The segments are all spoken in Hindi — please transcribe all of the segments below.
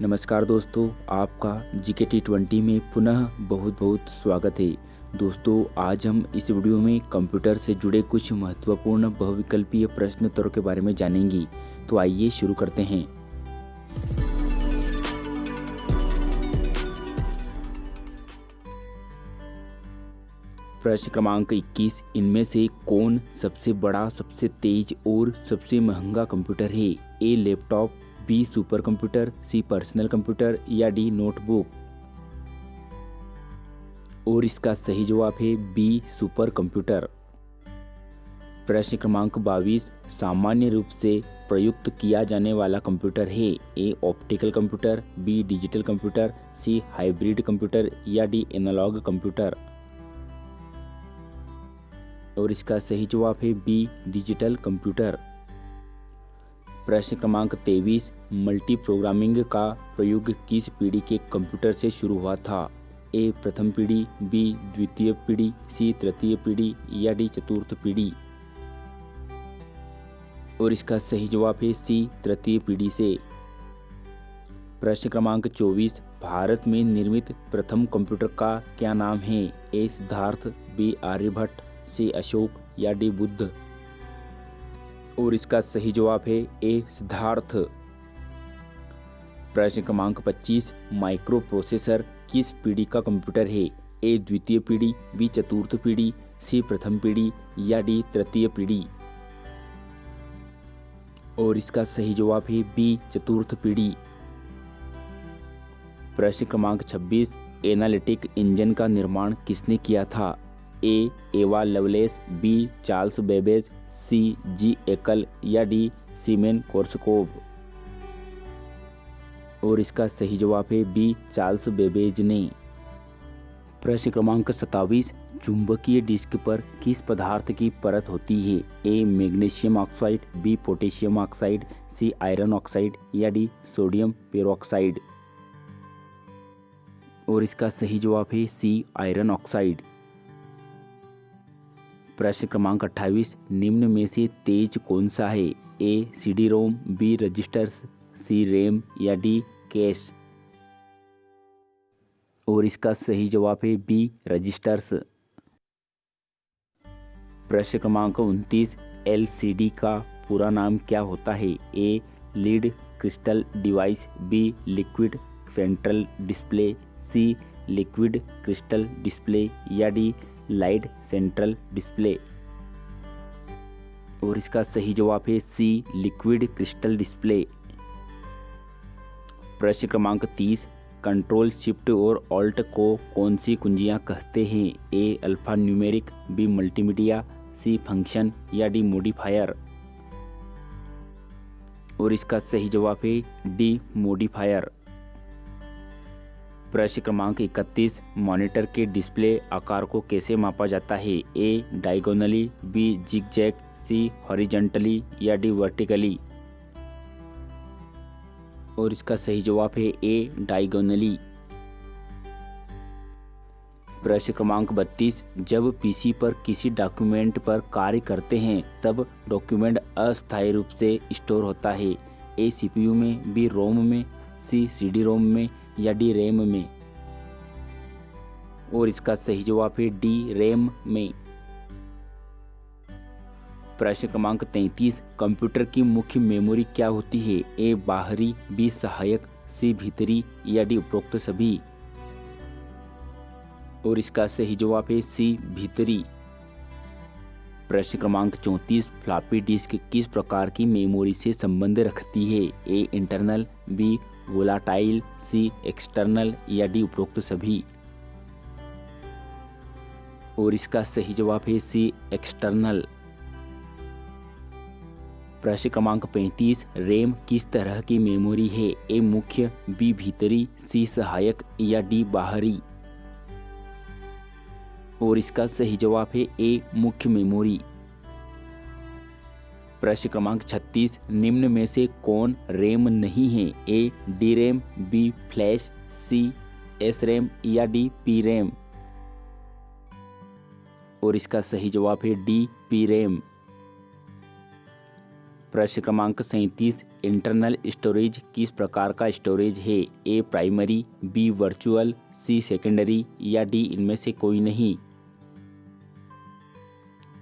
नमस्कार दोस्तों, आपका जीके T20 में पुनः बहुत बहुत स्वागत है। दोस्तों, आज हम इस वीडियो में कंप्यूटर से जुड़े कुछ महत्वपूर्ण बहुविकल्पीय प्रश्न उत्तरों के बारे में जानेंगे। तो आइए शुरू करते हैं। प्रश्न क्रमांक 21, इनमें से कौन सबसे बड़ा, सबसे तेज और सबसे महंगा कंप्यूटर है? A laptop, B super computer, C personal computer या डी नोटबुक। और इसका सही जवाब है बी सुपर कंप्यूटर। प्रश्न क्रमांक 22, सामान्य रूप से प्रयुक्त किया जाने वाला कंप्यूटर है? A optical computer, B digital computer, C hybrid computer या डी एनालॉग कंप्यूटर। और इसका सही जवाब है बी डिजिटल कंप्यूटर। प्रश्न क्रमांक 23, मल्टी प्रोग्रामिंग का प्रयोग किस पीढ़ी के कंप्यूटर से शुरू हुआ था? ए प्रथम पीढ़ी, बी द्वितीय पीढ़ी, सी तृतीय पीढ़ी या डी चतुर्थ पीढ़ी। और इसका सही जवाब है सी तृतीय पीढ़ी से। प्रश्न क्रमांक 24, भारत में निर्मित प्रथम कंप्यूटर का क्या नाम है? ए सिद्धार्थ, बी आर्यभट्ट, सी अशोक या डी बुद्ध। और इसका सही जवाब है ए सिद्धार्थ। प्रश्न क्रमांक 25, माइक्रो प्रोसेसर किस पीढ़ी का कंप्यूटर है? ए द्वितीय पीढ़ी, बी चतुर्थ पीढ़ी, सी प्रथम पीढ़ी या डी तृतीय पीढ़ी। और इसका सही जवाब है बी चतुर्थ पीढ़ी। प्रश्न क्रमांक 26, एनालिटिक इंजन का निर्माण किसने किया था? ए एवा लवलेस, बी चार्ल्स बेबेज, सी जी एकल या डी सीमेन कोर्सकोव। और इसका सही जवाब है बी चार्ल्स बेबेज ने। प्रश्न क्रमांक 27, चुंबकीय डिस्क पर किस पदार्थ की परत होती है? A magnesium oxide, B potassium oxide, C iron oxide या डी सोडियम पेरोक्साइड। और इसका सही जवाब है सी आयरन ऑक्साइड। प्रश्न क्रमांक 28, निम्न में से तेज कौन सा है? ए सीडी रोम, बी रजिस्टर्स, सी रैम या डी कैश। और इसका सही जवाब है बी रजिस्टर्स। प्रश्न क्रमांक 29, एलसीडी का पूरा नाम क्या होता है? A lead crystal device, B liquid central display, C liquid crystal display या डी लाइट सेंट्रल डिस्प्ले। और इसका सही जवाब है सी लिक्विड क्रिस्टल डिस्प्ले। प्रश्न क्रमांक 30, कंट्रोल शिफ्ट और ऑल्ट को कौन सी कुंजियां कहते हैं? ए अल्फा न्यूमेरिक, बी मल्टीमीडिया, सी फंक्शन या डी मॉडिफायर। और इसका सही जवाब है डी मॉडिफायर। प्रश्न क्रमांक 31, मॉनिटर के डिस्प्ले आकार को कैसे मापा जाता है? ए डायगोनली, बी जिगजैग, सी हॉरिजॉन्टली या डी वर्टिकली। और इसका सही जवाब है ए डायगोनली। प्रश्न क्रमांक 32, जब पीसी पर किसी डॉक्यूमेंट पर कार्य करते हैं तब डॉक्यूमेंट अस्थायी रूप से स्टोर होता है? ए सीपीयू में, बी रोम में, सी सीडी रोम में या डी रैम में। और इसका सही जवाब है डी रैम में। प्रश्न क्रमांक 33, कंप्यूटर की मुख्य मेमोरी क्या होती है? ए बाहरी, बी सहायक, सी भीतरी या डी उपरोक्त सभी। और इसका सही जवाब है सी भीतरी। प्रश्न क्रमांक 34, फ्लॉपी डिस्क किस प्रकार की मेमोरी से संबंध रखती है? A internal, B volatile, C external या डी उपरोक्त सभी। और इसका सही जवाब है सी एक्सटर्नल। प्रश्न क्रमांक 35, रैम किस तरह की मेमोरी है? ए मुख्य, बी भीतरी, सी सहायक या डी बाहरी। और इसका सही जवाब है ए मुख्य मेमोरी। प्रश्न क्रमांक 36, निम्न में से कौन रैम नहीं है? A D RAM, B flash, C S RAM या डी पी रैम। और इसका सही जवाब है डी पी रैम। प्रश्न क्रमांक 37, इंटरनल स्टोरेज किस प्रकार का स्टोरेज है? ए प्राइमरी, बी वर्चुअल, सी सेकेंडरी या डी इनमें से कोई नहीं।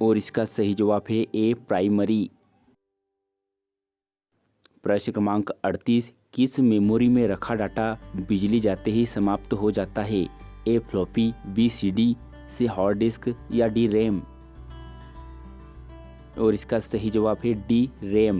और इसका सही जवाब है ए प्राइमरी। प्रश्न क्रमांक 38, किस मेमोरी में रखा डाटा बिजली जाते ही समाप्त हो जाता है? ए फ्लॉपी, बी सीडी, सी हार्ड डिस्क या डी रैम। और इसका सही जवाब है डी रैम।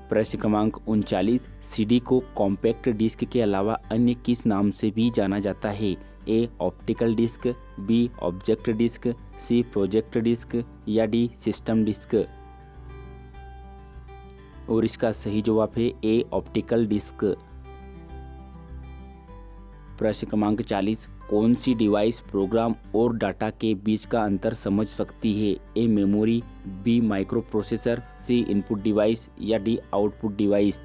प्रश्न क्रमांक 39, सीडी को कॉम्पैक्ट डिस्क के अलावा अन्य किस नाम से भी जाना जाता है? A optical disk, B object disk, C project disk या डी सिस्टम डिस्क। और इसका सही जवाब है ए ऑप्टिकल डिस्क। प्रश्न क्रमांक 40, कौन सी डिवाइस प्रोग्राम और डाटा के बीच का अंतर समझ सकती है? A memory, B microprocessor, C input device या डी आउटपुट डिवाइस।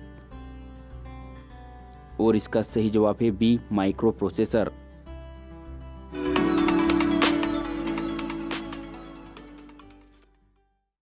और इसका सही जवाब है बी माइक्रो प्रोसेसर।